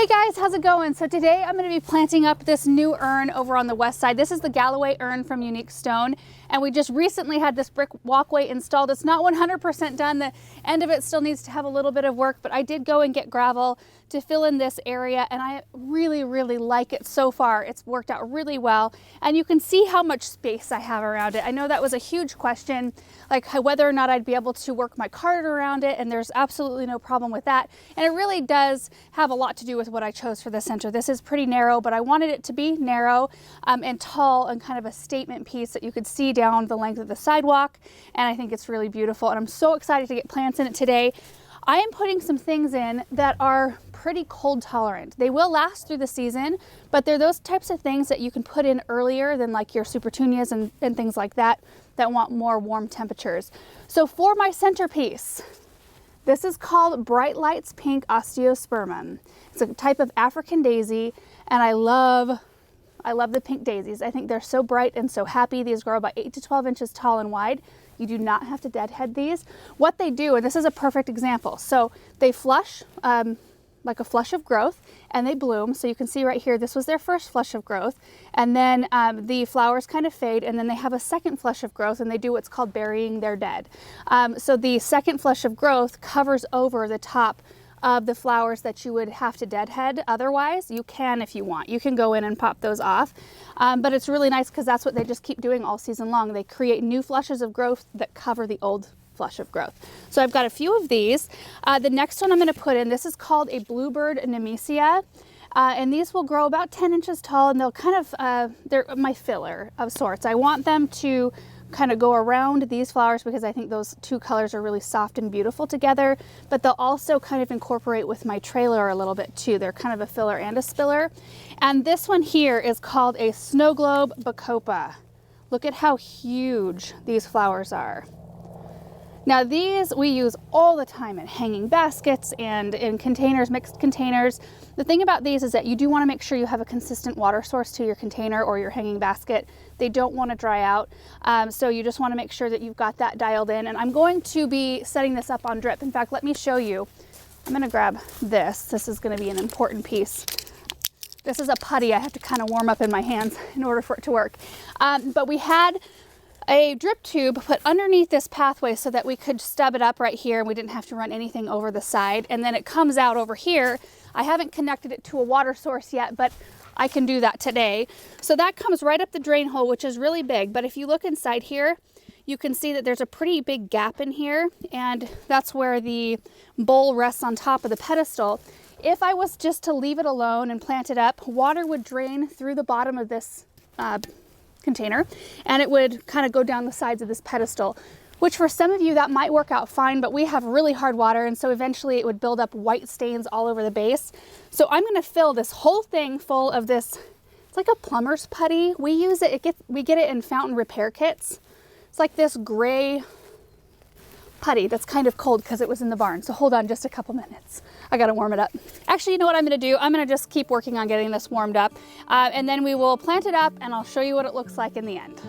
Hey guys, how's it going? So today I'm going to be planting up this new urn over on the west side. This is the Galloway urn from Unique Stone, and we just recently had this brick walkway installed. It's not 100% done. The end of it still needs to have a little bit of work, but I did go and get gravel to fill in this area, and I really like it so far. It's worked out really well, and you can see how much space I have around it. I know that was a huge question, like whether or not I'd be able to work my cart around it, and there's absolutely no problem with that. And it really does have a lot to do with what I chose for the center. This is pretty narrow, but I wanted it to be narrow and tall and kind of a statement piece that you could see down the length of the sidewalk, and I think it's really beautiful, and I'm so excited to get plants in it today. I am putting some things in that are pretty cold tolerant. They will last through the season, but they're those types of things that you can put in earlier than like your supertunias and things like that want more warm temperatures. So for my centerpiece, this is called Bright Lights Pink Osteospermum. It's a type of African daisy, and I love the pink daisies. I think they're so bright and so happy. These grow about 8 to 12 inches tall and wide. You do not have to deadhead these. What they do, and this is a perfect example, so they flush like a flush of growth, and they bloom. So you can see right here, this was their first flush of growth, and then the flowers kind of fade, and then they have a second flush of growth, and they do what's called burying their dead. So the second flush of growth covers over the top of the flowers that you would have to deadhead. Otherwise, you can if you want. You can go in and pop those off. But it's really nice because that's what they just keep doing all season long. They create new flushes of growth that cover the old flush of growth. So I've got a few of these. The next one I'm going to put in, this is called a bluebird nemesia. And these will grow about 10 inches tall, and they'll kind of, they're my filler of sorts. I want them to kind of go around these flowers because I think those two colors are really soft and beautiful together, but they'll also kind of incorporate with my trailer a little bit too. They're kind of a filler and a spiller. And this one here is called a snow globe bacopa. Look at how huge these flowers are. Now these we use all the time in hanging baskets and in containers, mixed containers. The thing about these is that you do want to make sure you have a consistent water source to your container or your hanging basket. They don't want to dry out. So you just want to make sure that you've got that dialed in. And I'm going to be setting this up on drip. In fact, let me show you. I'm going to grab this. This is going to be an important piece. This is a putty I have to kind of warm up in my hands in order for it to work. But we had a drip tube put underneath this pathway so that we could stub it up right here and we didn't have to run anything over the side. And then it comes out over here. I haven't connected it to a water source yet, but I can do that today. So that comes right up the drain hole, which is really big. But if you look inside here, you can see that there's a pretty big gap in here, and that's where the bowl rests on top of the pedestal. If I was just to leave it alone and plant it up, water would drain through the bottom of this container, and it would kind of go down the sides of this pedestal, which for some of you that might work out fine, but we have really hard water, and so eventually it would build up white stains all over the base. So I'm going to fill this whole thing full of this. It's like a plumber's putty. We use it, we get it in fountain repair kits. It's like this gray putty that's kind of cold because it was in the barn. So hold on just a couple minutes. I got to warm it up. Actually, you know what I'm going to do? I'm going to just keep working on getting this warmed up, and then we will plant it up, and I'll show you what it looks like in the end.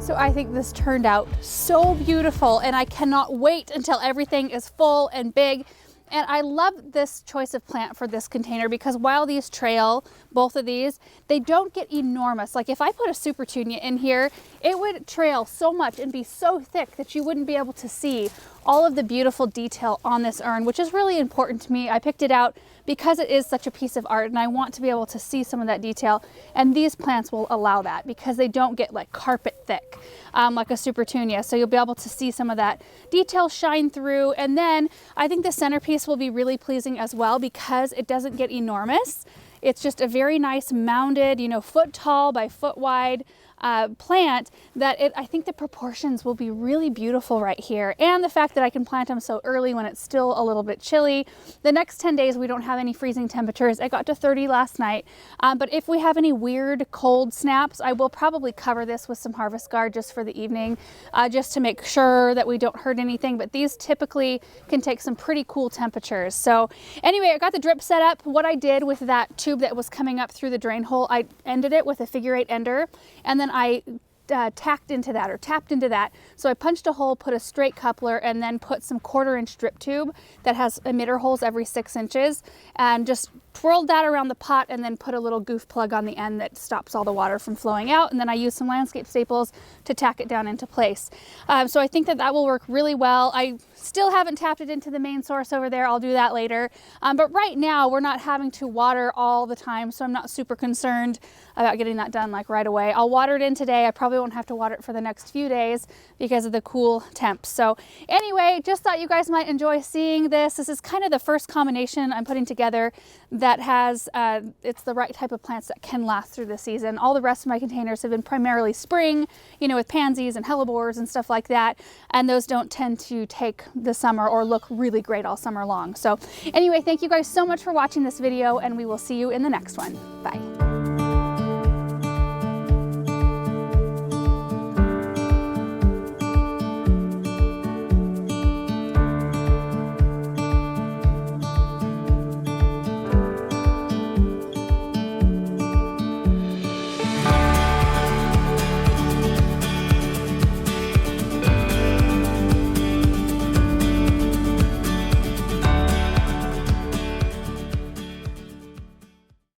So I think this turned out so beautiful, and I cannot wait until everything is full and big. And I love this choice of plant for this container because while these trail, both of these, they don't get enormous. Like if I put a super tunia in here, it would trail so much and be so thick that you wouldn't be able to see all of the beautiful detail on this urn, which is really important to me. I picked it out because it is such a piece of art and I want to be able to see some of that detail. And these plants will allow that because they don't get like carpet thick, like a super tunia. So you'll be able to see some of that detail shine through. And then I think the centerpiece will be really pleasing as well because it doesn't get enormous. It's just a very nice mounded, you know, foot tall by foot wide plant that I think the proportions will be really beautiful right here. And the fact that I can plant them so early when it's still a little bit chilly. The next 10 days we don't have any freezing temperatures. I got to 30 last night. But if we have any weird cold snaps, I will probably cover this with some harvest guard just for the evening, just to make sure that we don't hurt anything. But these typically can take some pretty cool temperatures. So anyway, I got the drip set up. What I did with that tube that was coming up through the drain hole, I ended it with a figure-8 ender, and then I tapped into that. So I punched a hole, put a straight coupler, and then put some 1/4 inch drip tube that has emitter holes every 6 inches, and just twirled that around the pot and then put a little goof plug on the end that stops all the water from flowing out. And then I used some landscape staples to tack it down into place. So I think that that will work really well. I still haven't tapped it into the main source over there. I'll do that later. But right now we're not having to water all the time, so I'm not super concerned about getting that done like right away. I'll water it in today. I probably won't have to water it for the next few days because of the cool temps. So anyway, just thought you guys might enjoy seeing this. This is kind of the first combination I'm putting together that has, it's the right type of plants that can last through the season. All the rest of my containers have been primarily spring, you know, with pansies and hellebores and stuff like that. And those don't tend to take the summer or look really great all summer long. So anyway, thank you guys so much for watching this video, and we will see you in the next one. Bye.